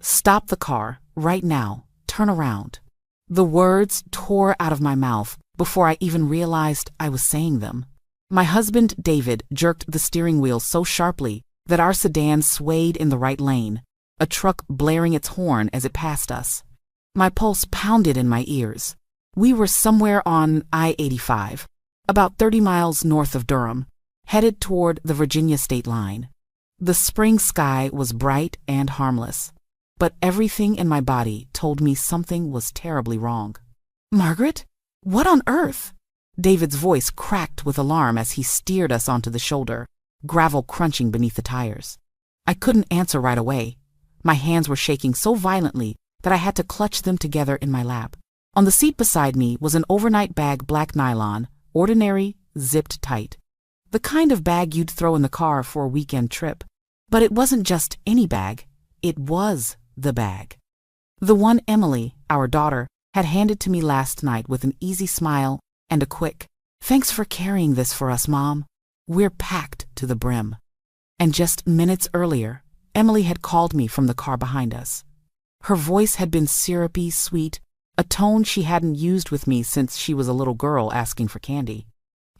"Stop the car, right now, turn around." The words tore out of my mouth before I even realized I was saying them. My husband, David, jerked the steering wheel so sharply that our sedan swayed in the right lane, a truck blaring its horn as it passed us. My pulse pounded in my ears. We were somewhere on I-85, about 30 miles north of Durham, headed toward the Virginia state line. The spring sky was bright and harmless, but everything in my body told me something was terribly wrong. "Margaret? What on earth?" David's voice cracked with alarm as he steered us onto the shoulder, gravel crunching beneath the tires. I couldn't answer right away. My hands were shaking so violently that I had to clutch them together in my lap. On the seat beside me was an overnight bag, black nylon, ordinary, zipped tight. The kind of bag you'd throw in the car for a weekend trip. But it wasn't just any bag. It was the bag. The one Emily, our daughter, had handed to me last night with an easy smile and a quick, "Thanks for carrying this for us, Mom. We're packed to the brim." And just minutes earlier, Emily had called me from the car behind us. Her voice had been syrupy, sweet, a tone she hadn't used with me since she was a little girl asking for candy.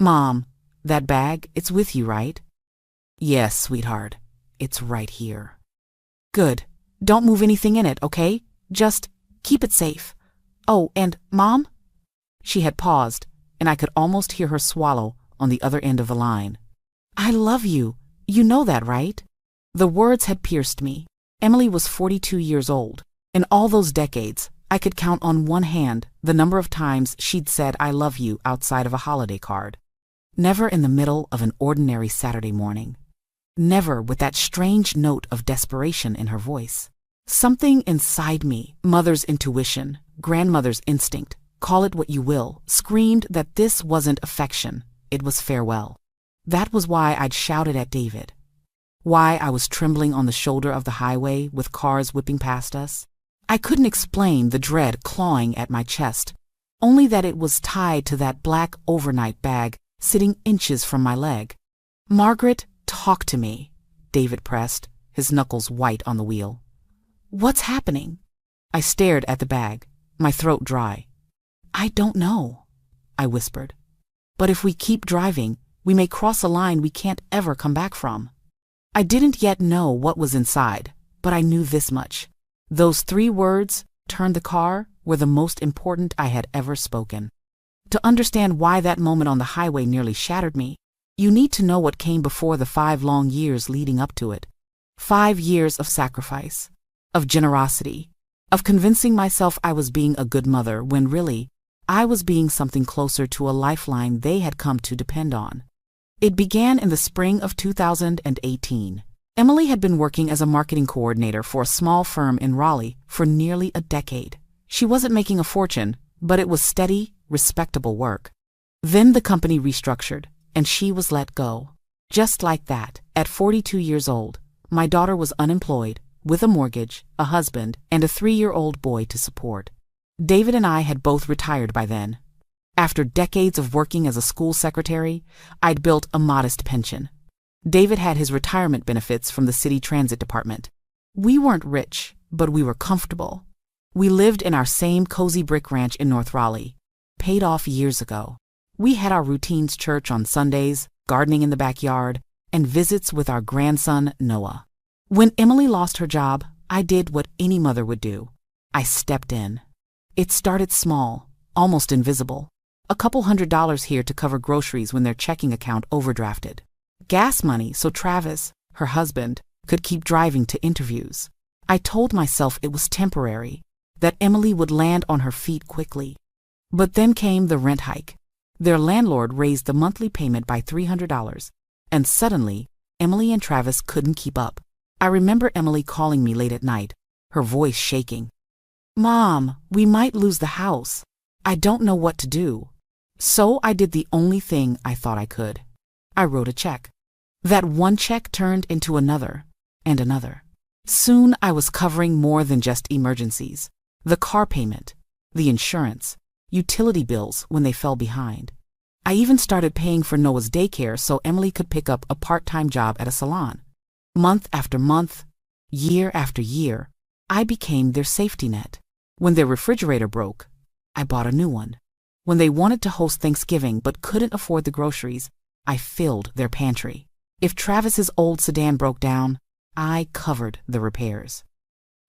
"Mom, that bag, it's with you, right?" "Yes, sweetheart. It's right here." "Good. Don't move anything in it, okay? Just keep it safe. Oh, and Mom?" She had paused, and I could almost hear her swallow on the other end of the line. "I love you. You know that, right?" The words had pierced me. Emily was 42 years old. In all those decades, I could count on one hand the number of times she'd said "I love you" outside of a holiday card. Never in the middle of an ordinary Saturday morning. Never with that strange note of desperation in her voice. Something inside me, mother's intuition, grandmother's instinct, call it what you will, screamed that this wasn't affection, it was farewell. That was why I'd shouted at David. Why I was trembling on the shoulder of the highway with cars whipping past us. I couldn't explain the dread clawing at my chest, only that it was tied to that black overnight bag sitting inches from my leg. "Margaret, talk to me," David pressed, his knuckles white on the wheel. "What's happening?" I stared at the bag, my throat dry. "I don't know," I whispered. "But if we keep driving, we may cross a line we can't ever come back from." I didn't yet know what was inside, but I knew this much. Those 3 words, "turn the car," were the most important I had ever spoken. To understand why that moment on the highway nearly shattered me, you need to know what came before the 5 long years leading up to it. 5 years of sacrifice, of generosity, of convincing myself I was being a good mother when really, I was being something closer to a lifeline they had come to depend on. It began in the spring of 2018. Emily had been working as a marketing coordinator for a small firm in Raleigh for nearly a decade. She wasn't making a fortune, but it was steady, respectable work. Then the company restructured, and she was let go. Just like that, at 42 years old, my daughter was unemployed, with a mortgage, a husband, and a 3-year-old boy to support. David and I had both retired by then. After decades of working as a school secretary, I'd built a modest pension. David had his retirement benefits from the city transit department. We weren't rich, but we were comfortable. We lived in our same cozy brick ranch in North Raleigh, paid off years ago. We had our routines, church on Sundays, gardening in the backyard, and visits with our grandson, Noah. When Emily lost her job, I did what any mother would do. I stepped in. It started small, almost invisible. A couple $100s here to cover groceries when their checking account overdrafted. Gas money so Travis, her husband, could keep driving to interviews. I told myself it was temporary, that Emily would land on her feet quickly. But then came the rent hike. Their landlord raised the monthly payment by $300, and suddenly, Emily and Travis couldn't keep up. I remember Emily calling me late at night, her voice shaking. "Mom, we might lose the house. I don't know what to do." So I did the only thing I thought I could. I wrote a check. That one check turned into another, and another. Soon I was covering more than just emergencies. The car payment, the insurance, utility bills when they fell behind. I even started paying for Noah's daycare so Emily could pick up a part-time job at a salon. Month after month, year after year, I became their safety net. When their refrigerator broke, I bought a new one. When they wanted to host Thanksgiving but couldn't afford the groceries, I filled their pantry. If Travis's old sedan broke down, I covered the repairs.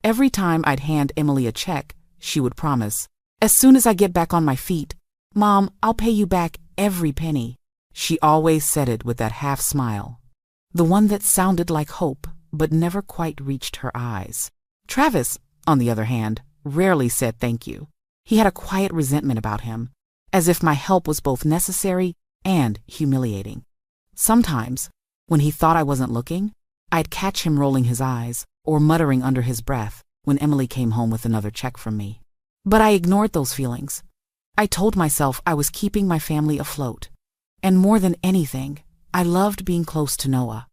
Every time I'd hand Emily a check, she would promise, "As soon as I get back on my feet, Mom, I'll pay you back every penny." She always said it with that half smile, the one that sounded like hope but never quite reached her eyes. Travis, on the other hand, rarely said thank you. He had a quiet resentment about him, as if my help was both necessary and humiliating. Sometimes, when he thought I wasn't looking, I'd catch him rolling his eyes or muttering under his breath when Emily came home with another check from me. But I ignored those feelings. I told myself I was keeping my family afloat. And more than anything, I loved being close to Noah.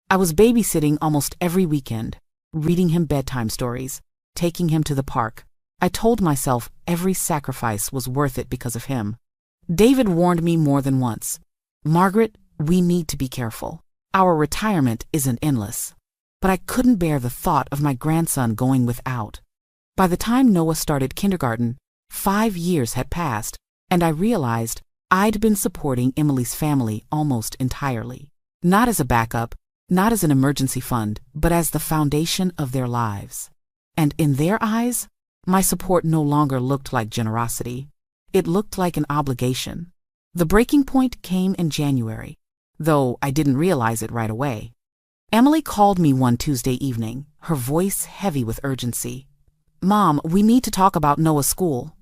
I was babysitting almost every weekend, reading him bedtime stories, taking him to the park. I told myself every sacrifice was worth it because of him. David warned me more than once, "Margaret, we need to be careful. Our retirement isn't endless." But I couldn't bear the thought of my grandson going without. By the time Noah started kindergarten, 5 years had passed, and I realized I'd been supporting Emily's family almost entirely. Not as a backup, not as an emergency fund, but as the foundation of their lives. And in their eyes, my support no longer looked like generosity. It looked like an obligation. The breaking point came in January, though I didn't realize it right away. Emily called me one Tuesday evening, her voice heavy with urgency. "Mom, we need to talk about Noah's school."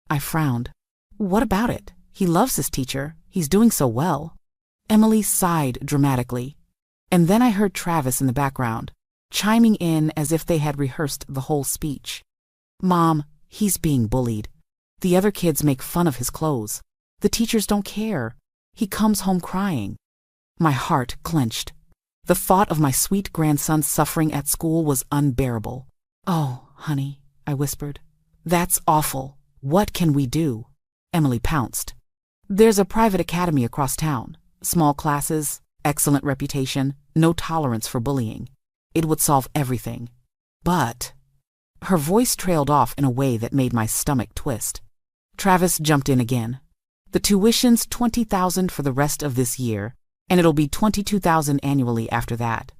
I frowned. "What about it? He loves his teacher. He's doing so well." Emily sighed dramatically. And then I heard Travis in the background, chiming in as if they had rehearsed the whole speech. "Mom, he's being bullied. The other kids make fun of his clothes. The teachers don't care. He comes home crying." My heart clenched. The thought of my sweet grandson suffering at school was unbearable. "Oh, honey," I whispered. "That's awful. What can we do?" Emily pounced. "There's a private academy across town. Small classes, excellent reputation, no tolerance for bullying. It would solve everything. But..." Her voice trailed off in a way that made my stomach twist. Travis jumped in again. "The tuition's $20,000 for the rest of this year, and it'll be $22,000 annually after that.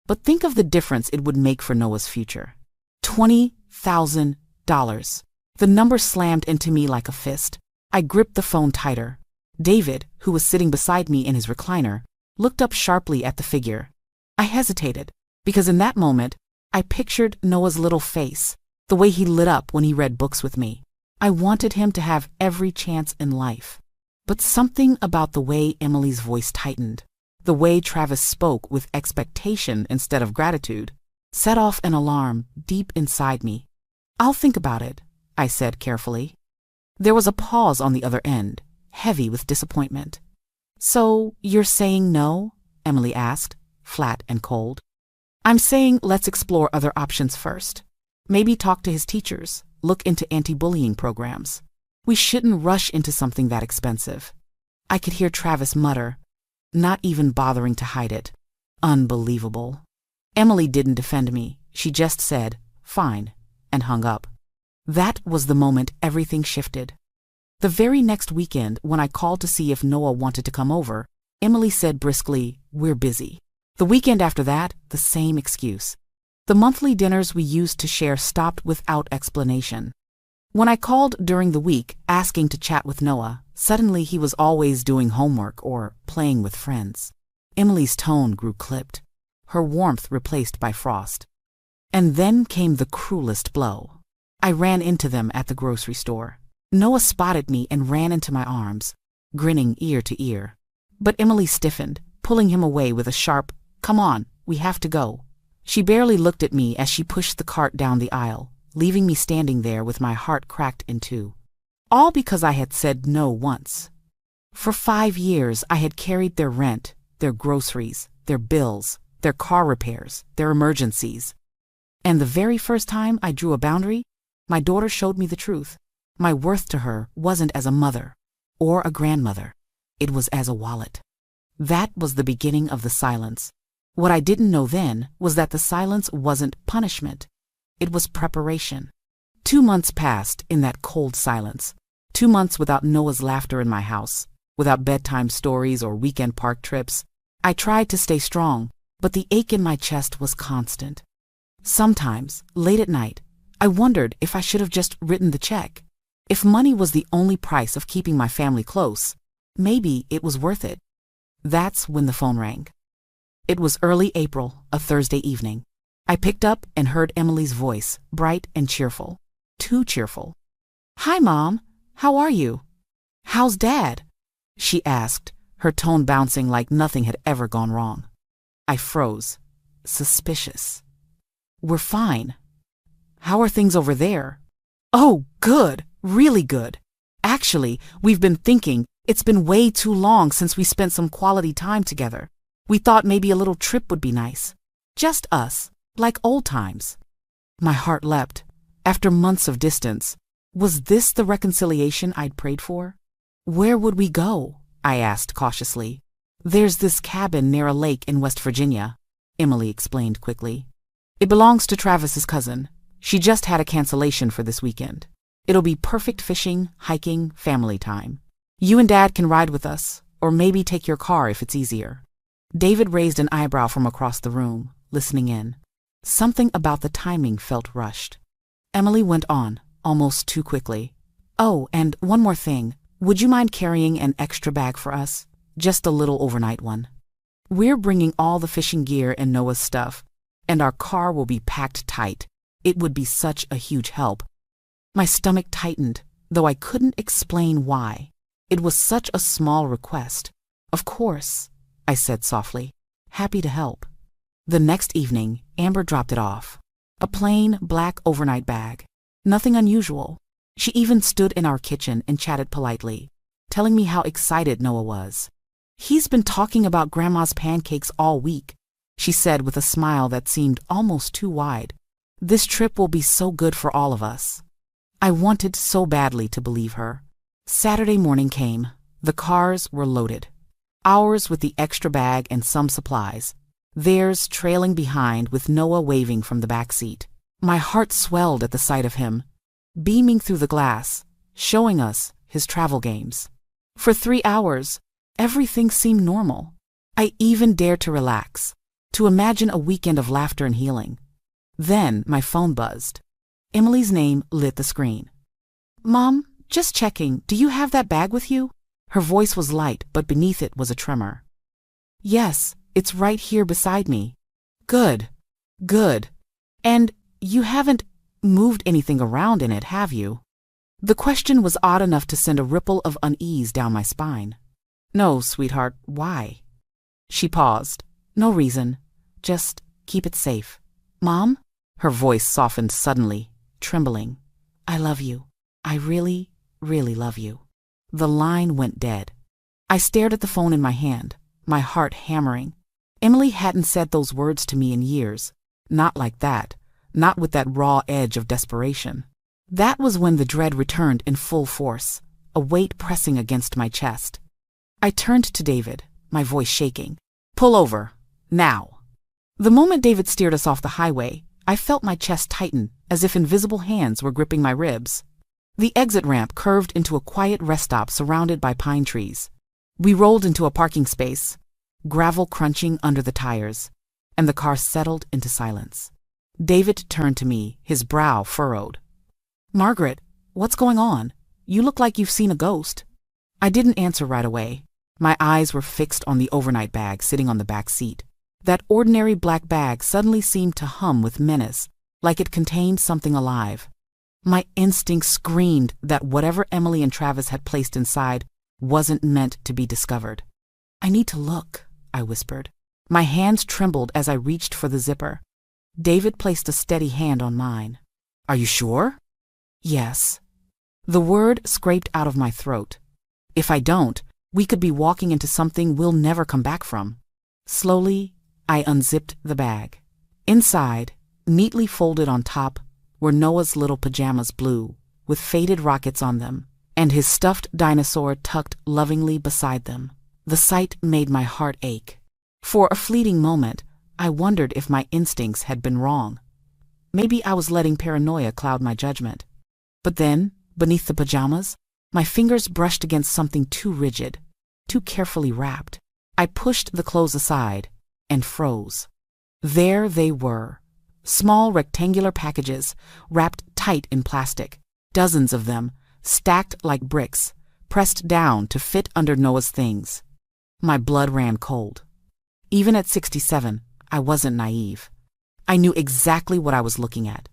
But think of the difference it would make for Noah's future. $20,000. The number slammed into me like a fist. I gripped the phone tighter. David, who was sitting beside me in his recliner, looked up sharply at the figure. I hesitated, because in that moment, I pictured Noah's little face, the way he lit up when he read books with me. I wanted him to have every chance in life. But something about the way Emily's voice tightened, the way Travis spoke with expectation instead of gratitude, set off an alarm deep inside me. "I'll think about it," I said carefully. There was a pause on the other end, heavy with disappointment. "So, you're saying no?" Emily asked, flat and cold. "I'm saying let's explore other options first. Maybe talk to his teachers, look into anti-bullying programs. We shouldn't rush into something that expensive." I could hear Travis mutter, not even bothering to hide it. Unbelievable. Emily didn't defend me. She just said, "Fine," and hung up. That was the moment everything shifted. The very next weekend, when I called to see if Noah wanted to come over, Emily said briskly, "We're busy." The weekend after that, the same excuse. The monthly dinners we used to share stopped without explanation. When I called during the week asking to chat with Noah, suddenly he was always doing homework or playing with friends. Emily's tone grew clipped, her warmth replaced by frost. And then came the cruelest blow. I ran into them at the grocery store. Noah spotted me and ran into my arms, grinning ear to ear. But Emily stiffened, pulling him away with a sharp, "Come on, we have to go." She barely looked at me as she pushed the cart down the aisle, leaving me standing there with my heart cracked in two. All because I had said no once. For 5 years I had carried their rent, their groceries, their bills, their car repairs, their emergencies. And the very first time I drew a boundary, my daughter showed me the truth. My worth to her wasn't as a mother or a grandmother. It was as a wallet. That was the beginning of the silence. What I didn't know then was that the silence wasn't punishment. It was preparation. 2 months passed in that cold silence. 2 months without Noah's laughter in my house, without bedtime stories or weekend park trips. I tried to stay strong, but the ache in my chest was constant. Sometimes, late at night, I wondered if I should have just written the check. If money was the only price of keeping my family close, maybe it was worth it. That's when the phone rang. It was early April, a Thursday evening. I picked up and heard Emily's voice, bright and cheerful. Too cheerful. "Hi, Mom. How are you?" "How's Dad?" she asked, her tone bouncing like nothing had ever gone wrong. I froze. Suspicious. "We're fine." "How are things over there?" "Oh, good. Really good. Actually, we've been thinking it's been way too long since we spent some quality time together. We thought maybe a little trip would be nice. Just us, like old times." My heart leapt. After months of distance, was this the reconciliation I'd prayed for? "Where would we go?" I asked cautiously. "There's this cabin near a lake in West Virginia," Emily explained quickly. "It belongs to Travis's cousin. She just had a cancellation for this weekend. It'll be perfect fishing, hiking, family time. You and Dad can ride with us, or maybe take your car if it's easier." David raised an eyebrow from across the room, listening in. Something about the timing felt rushed. Emily went on, almost too quickly. "Oh, and one more thing. Would you mind carrying an extra bag for us? Just a little overnight one. We're bringing all the fishing gear and Noah's stuff, and our car will be packed tight. It would be such a huge help." My stomach tightened, though I couldn't explain why. It was such a small request. "Of course," I said softly. "Happy to help." The next evening, Amber dropped it off. A plain, black overnight bag. Nothing unusual. She even stood in our kitchen and chatted politely, telling me how excited Noah was. "He's been talking about Grandma's pancakes all week," she said with a smile that seemed almost too wide. "This trip will be so good for all of us." I wanted so badly to believe her. Saturday morning came. The cars were loaded. Ours with the extra bag and some supplies. Theirs trailing behind with Noah waving from the back seat. My heart swelled at the sight of him, beaming through the glass, showing us his travel games. For 3 hours, everything seemed normal. I even dared to relax, to imagine a weekend of laughter and healing. Then my phone buzzed. Emily's name lit the screen. "Mom, just checking, do you have that bag with you?" Her voice was light, but beneath it was a tremor. "Yes, it's right here beside me." "Good, good. And you haven't moved anything around in it, have you?" The question was odd enough to send a ripple of unease down my spine. "No, sweetheart, why?" She paused. "No reason. Just keep it safe." "Mom?" Her voice softened suddenly, trembling. "I love you. I really, really love you." The line went dead. I stared at the phone in my hand, my heart hammering. Emily hadn't said those words to me in years. Not like that. Not with that raw edge of desperation. That was when the dread returned in full force, a weight pressing against my chest. I turned to David, my voice shaking. "Pull over. Now." The moment David steered us off the highway, I felt my chest tighten, as if invisible hands were gripping my ribs. The exit ramp curved into a quiet rest stop surrounded by pine trees. We rolled into a parking space, gravel crunching under the tires, and the car settled into silence. David turned to me, his brow furrowed. "Margaret, what's going on? You look like you've seen a ghost." I didn't answer right away. My eyes were fixed on the overnight bag sitting on the back seat. That ordinary black bag suddenly seemed to hum with menace, like it contained something alive. My instinct screamed that whatever Emily and Travis had placed inside wasn't meant to be discovered. "I need to look," I whispered. My hands trembled as I reached for the zipper. David placed a steady hand on mine. "Are you sure?" "Yes." The word scraped out of my throat. If I don't, we could be walking into something we'll never come back from. Slowly, I unzipped the bag. Inside, neatly folded on top, were Noah's little pajamas blue, with faded rockets on them, and his stuffed dinosaur tucked lovingly beside them. The sight made my heart ache. For a fleeting moment, I wondered if my instincts had been wrong. Maybe I was letting paranoia cloud my judgment. But then, beneath the pajamas, my fingers brushed against something too rigid, too carefully wrapped. I pushed the clothes aside and froze. There they were, small rectangular packages wrapped tight in plastic, dozens of them, stacked like bricks, pressed down to fit under Noah's things. My blood ran cold. Even at 67, I wasn't naive. I knew exactly what I was looking at.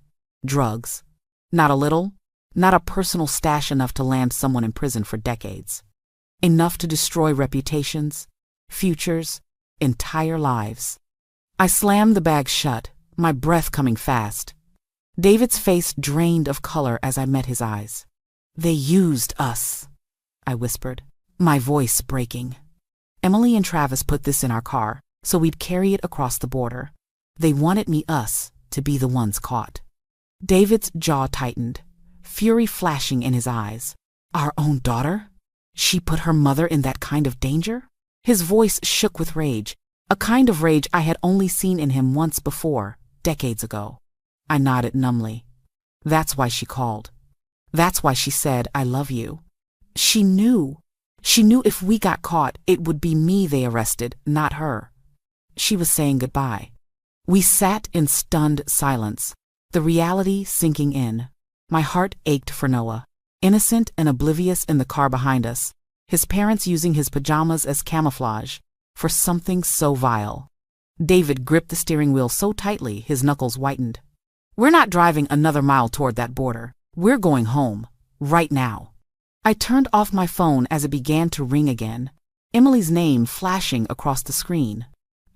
Drugs. Not a little, not a personal stash enough to land someone in prison for decades. Enough to destroy reputations, futures, entire lives. I slammed the bag shut, my breath coming fast. David's face drained of color as I met his eyes. "They used us," I whispered, my voice breaking. "Emily and Travis put this in our car, so we'd carry it across the border. They wanted us, to be the ones caught." David's jaw tightened, fury flashing in his eyes. Our own daughter? She put her mother in that kind of danger? His voice shook with rage, a kind of rage I had only seen in him once before, decades ago. I nodded numbly. That's why she called. That's why she said, "I love you." She knew. She knew if we got caught, it would be me they arrested, not her. She was saying goodbye. We sat in stunned silence, the reality sinking in. My heart ached for Noah, innocent and oblivious in the car behind us, his parents using his pajamas as camouflage for something so vile. David gripped the steering wheel so tightly his knuckles whitened. "We're not driving another mile toward that border. We're going home, right now." I turned off my phone as it began to ring again, Emily's name flashing across the screen.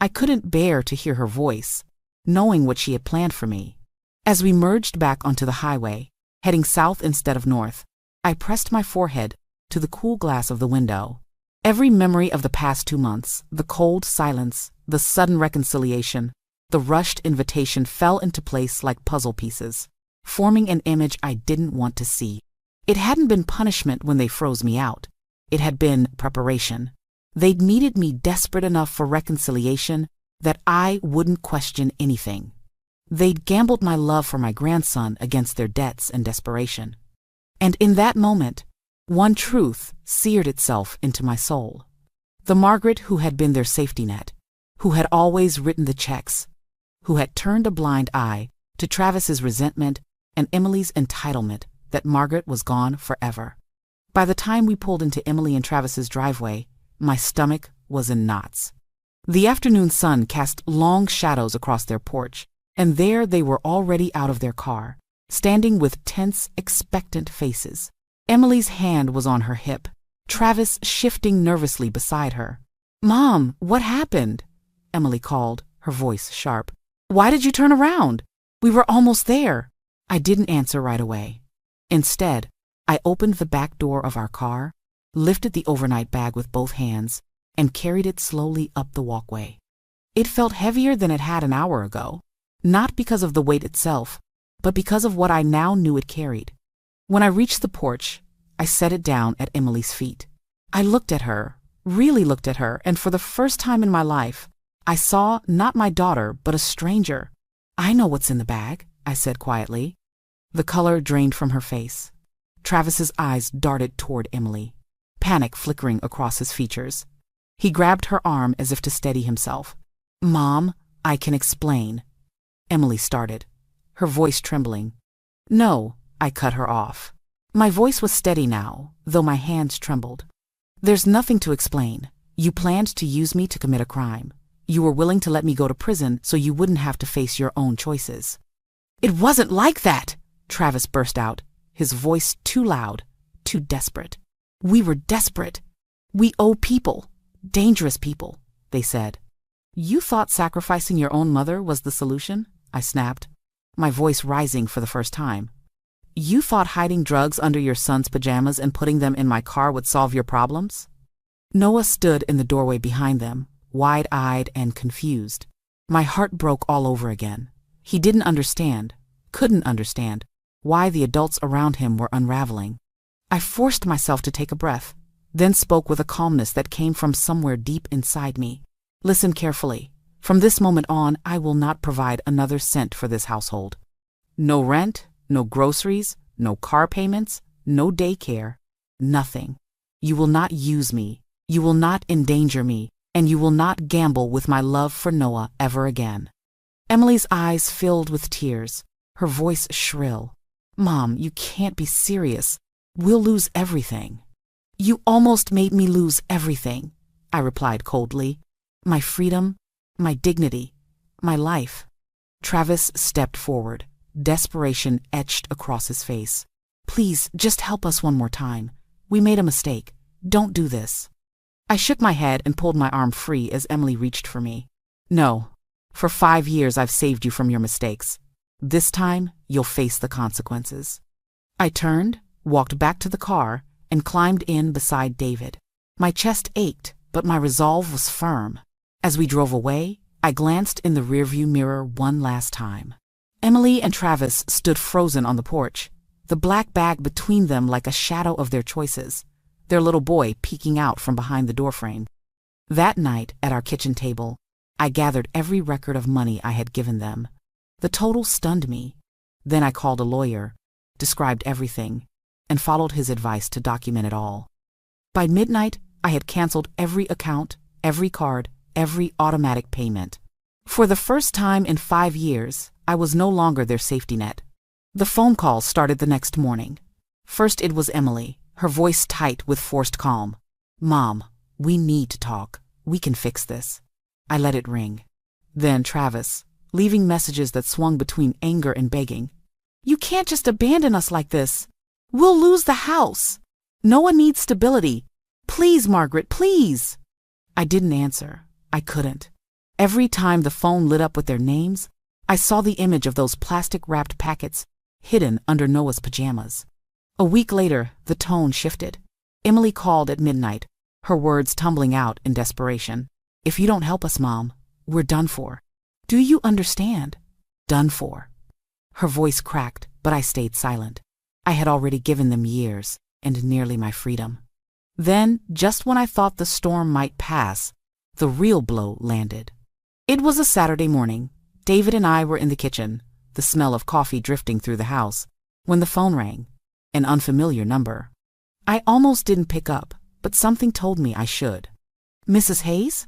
I couldn't bear to hear her voice, knowing what she had planned for me. As we merged back onto the highway, heading south instead of north, I pressed my forehead to the cool glass of the window. Every memory of the past 2 months, the cold silence, the sudden reconciliation, the rushed invitation fell into place like puzzle pieces, forming an image I didn't want to see. It hadn't been punishment when they froze me out. It had been preparation. They'd needed me desperate enough for reconciliation that I wouldn't question anything. They'd gambled my love for my grandson against their debts and desperation. And in that moment, one truth seared itself into my soul. The Margaret who had been their safety net, who had always written the checks, who had turned a blind eye to Travis's resentment and Emily's entitlement that Margaret was gone forever. By the time we pulled into Emily and Travis's driveway, my stomach was in knots. The afternoon sun cast long shadows across their porch, and there they were already out of their car, standing with tense, expectant faces. Emily's hand was on her hip, Travis shifting nervously beside her. "Mom, what happened?" Emily called, her voice sharp. "Why did you turn around? We were almost there." I didn't answer right away. Instead, I opened the back door of our car, lifted the overnight bag with both hands, and carried it slowly up the walkway. It felt heavier than it had an hour ago, not because of the weight itself, but because of what I now knew it carried. When I reached the porch, I set it down at Emily's feet. I looked at her, really looked at her, and for the first time in my life, I saw not my daughter, but a stranger. "I know what's in the bag," I said quietly. The color drained from her face. Travis's eyes darted toward Emily, panic flickering across his features. He grabbed her arm as if to steady himself. "Mom, I can explain." Emily started, her voice trembling. "No," I cut her off. My voice was steady now, though my hands trembled. "There's nothing to explain. You planned to use me to commit a crime. You were willing to let me go to prison so you wouldn't have to face your own choices." "It wasn't like that!" Travis burst out, his voice too loud, too desperate. "We were desperate. We owe people, dangerous people," they said. "You thought sacrificing your own mother was the solution?" I snapped, my voice rising for the first time. "You thought hiding drugs under your son's pajamas and putting them in my car would solve your problems?" Noah stood in the doorway behind them, wide-eyed and confused. My heart broke all over again. He didn't understand, couldn't understand, why the adults around him were unraveling. I forced myself to take a breath, then spoke with a calmness that came from somewhere deep inside me. "Listen carefully. From this moment on, I will not provide another cent for this household. No rent, no groceries, no car payments, no daycare, nothing. You will not use me, you will not endanger me, and you will not gamble with my love for Noah ever again. Emily's eyes filled with tears, her voice shrill. Mom, you can't be serious. We'll lose everything. You almost made me lose everything, I replied coldly. My freedom, my dignity, my life. Travis stepped forward, desperation etched across his face. Please, just help us one more time. We made a mistake. Don't do this. I shook my head and pulled my arm free as Emily reached for me. No, for 5 years I've saved you from your mistakes. This time, you'll face the consequences. I turned, walked back to the car, and climbed in beside David. My chest ached, but my resolve was firm. As we drove away, I glanced in the rearview mirror one last time. Emily and Travis stood frozen on the porch, the black bag between them like a shadow of their choices, their little boy peeking out from behind the doorframe. That night, at our kitchen table, I gathered every record of money I had given them. The total stunned me. Then I called a lawyer, described everything, and followed his advice to document it all. By midnight, I had canceled every account, every card, every automatic payment. For the first time in 5 years, I was no longer their safety net. The phone calls started the next morning. First it was Emily, her voice tight with forced calm. Mom, we need to talk. We can fix this. I let it ring. Then Travis, leaving messages that swung between anger and begging. You can't just abandon us like this. We'll lose the house. Noah needs stability. Please, Margaret, please. I didn't answer. I couldn't. Every time the phone lit up with their names, I saw the image of those plastic-wrapped packets hidden under Noah's pajamas. A week later, the tone shifted. Emily called at midnight, her words tumbling out in desperation. If you don't help us, Mom, we're done for. Do you understand? Done for. Her voice cracked, but I stayed silent. I had already given them years and nearly my freedom. Then, just when I thought the storm might pass, the real blow landed. It was a Saturday morning. David and I were in the kitchen, the smell of coffee drifting through the house, when the phone rang, an unfamiliar number. I almost didn't pick up, but something told me I should. Mrs. Hayes?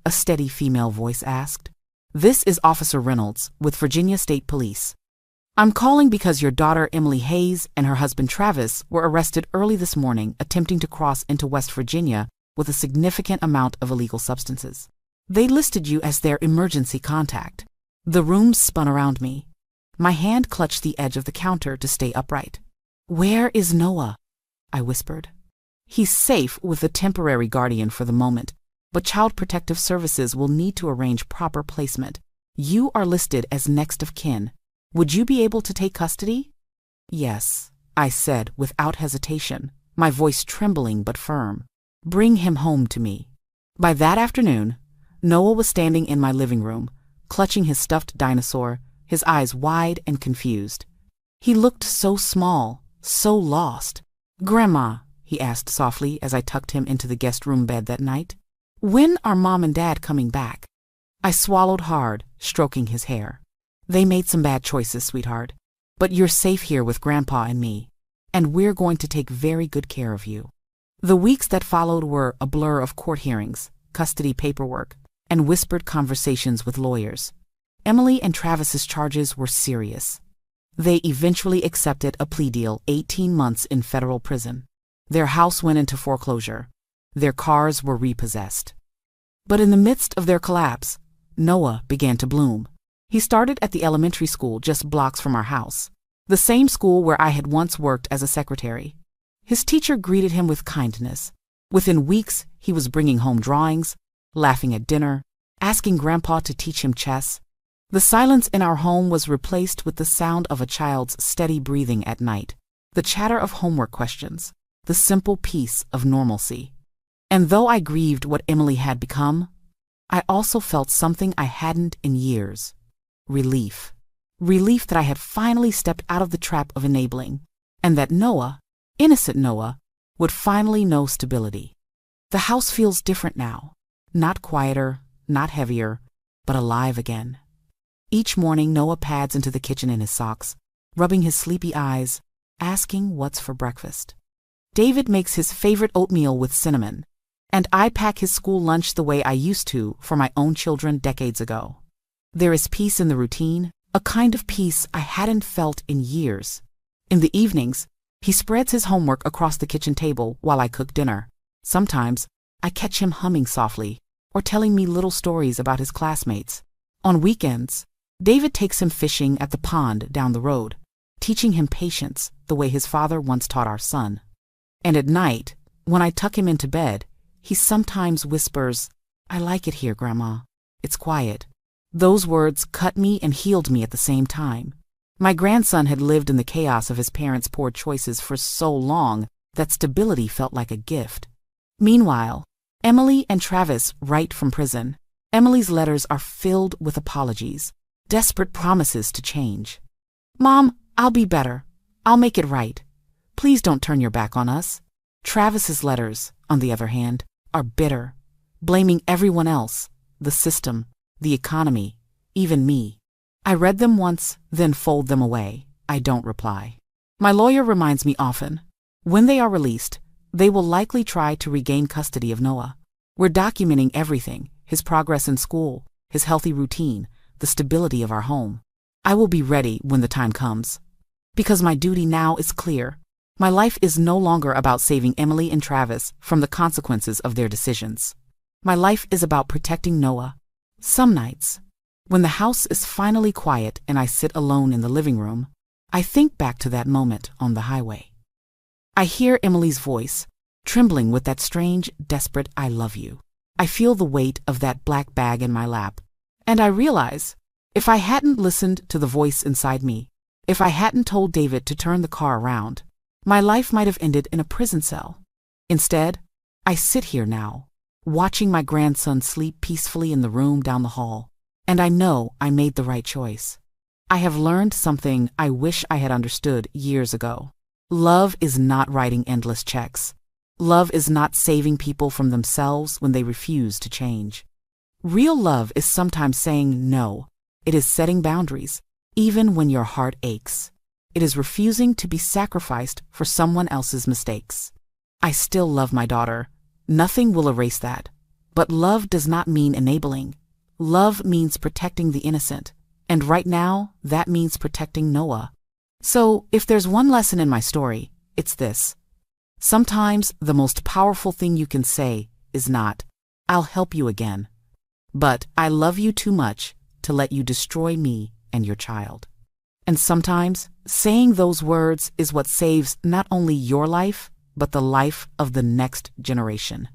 A steady female voice asked. This is Officer Reynolds with Virginia State Police. I'm calling because your daughter Emily Hayes and her husband Travis were arrested early this morning attempting to cross into West Virginia with a significant amount of illegal substances. They listed you as their emergency contact. The room spun around me. My hand clutched the edge of the counter to stay upright. Where is Noah? I whispered. He's safe with a temporary guardian for the moment, but Child Protective Services will need to arrange proper placement. You are listed as next of kin. Would you be able to take custody? Yes, I said without hesitation, my voice trembling but firm. Bring him home to me. By that afternoon, Noah was standing in my living room, clutching his stuffed dinosaur, his eyes wide and confused. He looked so small, so lost. Grandma, he asked softly as I tucked him into the guest room bed that night, when are Mom and Dad coming back? I swallowed hard, stroking his hair. They made some bad choices, sweetheart, but you're safe here with Grandpa and me, and we're going to take very good care of you. The weeks that followed were a blur of court hearings, custody paperwork, and whispered conversations with lawyers. Emily and Travis's charges were serious. They eventually accepted a plea deal, 18 months in federal prison. Their house went into foreclosure. Their cars were repossessed. But in the midst of their collapse, Noah began to bloom. He started at the elementary school just blocks from our house, the same school where I had once worked as a secretary. His teacher greeted him with kindness. Within weeks, he was bringing home drawings, laughing at dinner, asking Grandpa to teach him chess. The silence in our home was replaced with the sound of a child's steady breathing at night, the chatter of homework questions, the simple peace of normalcy. And though I grieved what Emily had become, I also felt something I hadn't in years. Relief. Relief that I had finally stepped out of the trap of enabling, and that Noah, innocent Noah, would finally know stability. The house feels different now. Not quieter, not heavier, but alive again. Each morning Noah pads into the kitchen in his socks, rubbing his sleepy eyes, asking what's for breakfast. David makes his favorite oatmeal with cinnamon, and I pack his school lunch the way I used to for my own children decades ago. There is peace in the routine, a kind of peace I hadn't felt in years. In the evenings, he spreads his homework across the kitchen table while I cook dinner. Sometimes, I catch him humming softly or telling me little stories about his classmates. On weekends, David takes him fishing at the pond down the road, teaching him patience the way his father once taught our son. And at night, when I tuck him into bed, he sometimes whispers, "I like it here, Grandma. It's quiet." Those words cut me and healed me at the same time. My grandson had lived in the chaos of his parents' poor choices for so long that stability felt like a gift. Meanwhile, Emily and Travis write from prison. Emily's letters are filled with apologies, desperate promises to change. "Mom, I'll be better. I'll make it right. Please don't turn your back on us." Travis's letters, on the other hand, are bitter, blaming everyone else, the system, the economy, even me. I read them once, then fold them away. I don't reply. My lawyer reminds me often, when they are released, they will likely try to regain custody of Noah. We're documenting everything, his progress in school, his healthy routine, the stability of our home. I will be ready when the time comes. Because my duty now is clear. My life is no longer about saving Emily and Travis from the consequences of their decisions. My life is about protecting Noah. Some nights, when the house is finally quiet and I sit alone in the living room, I think back to that moment on the highway. I hear Emily's voice, trembling with that strange, desperate "I love you." I feel the weight of that black bag in my lap, and I realize, if I hadn't listened to the voice inside me, if I hadn't told David to turn the car around, my life might have ended in a prison cell. Instead, I sit here now, watching my grandson sleep peacefully in the room down the hall, and I know I made the right choice. I have learned something I wish I had understood years ago. Love is not writing endless checks. Love is not saving people from themselves when they refuse to change. Real love is sometimes saying no. It is setting boundaries, even when your heart aches. It is refusing to be sacrificed for someone else's mistakes. I still love my daughter. Nothing will erase that. But love does not mean enabling. Love means protecting the innocent. And right now, that means protecting Noah. So, if there's one lesson in my story, it's this. Sometimes the most powerful thing you can say is not, "I'll help you again," but "I love you too much to let you destroy me and your child." And sometimes saying those words is what saves not only your life, but the life of the next generation.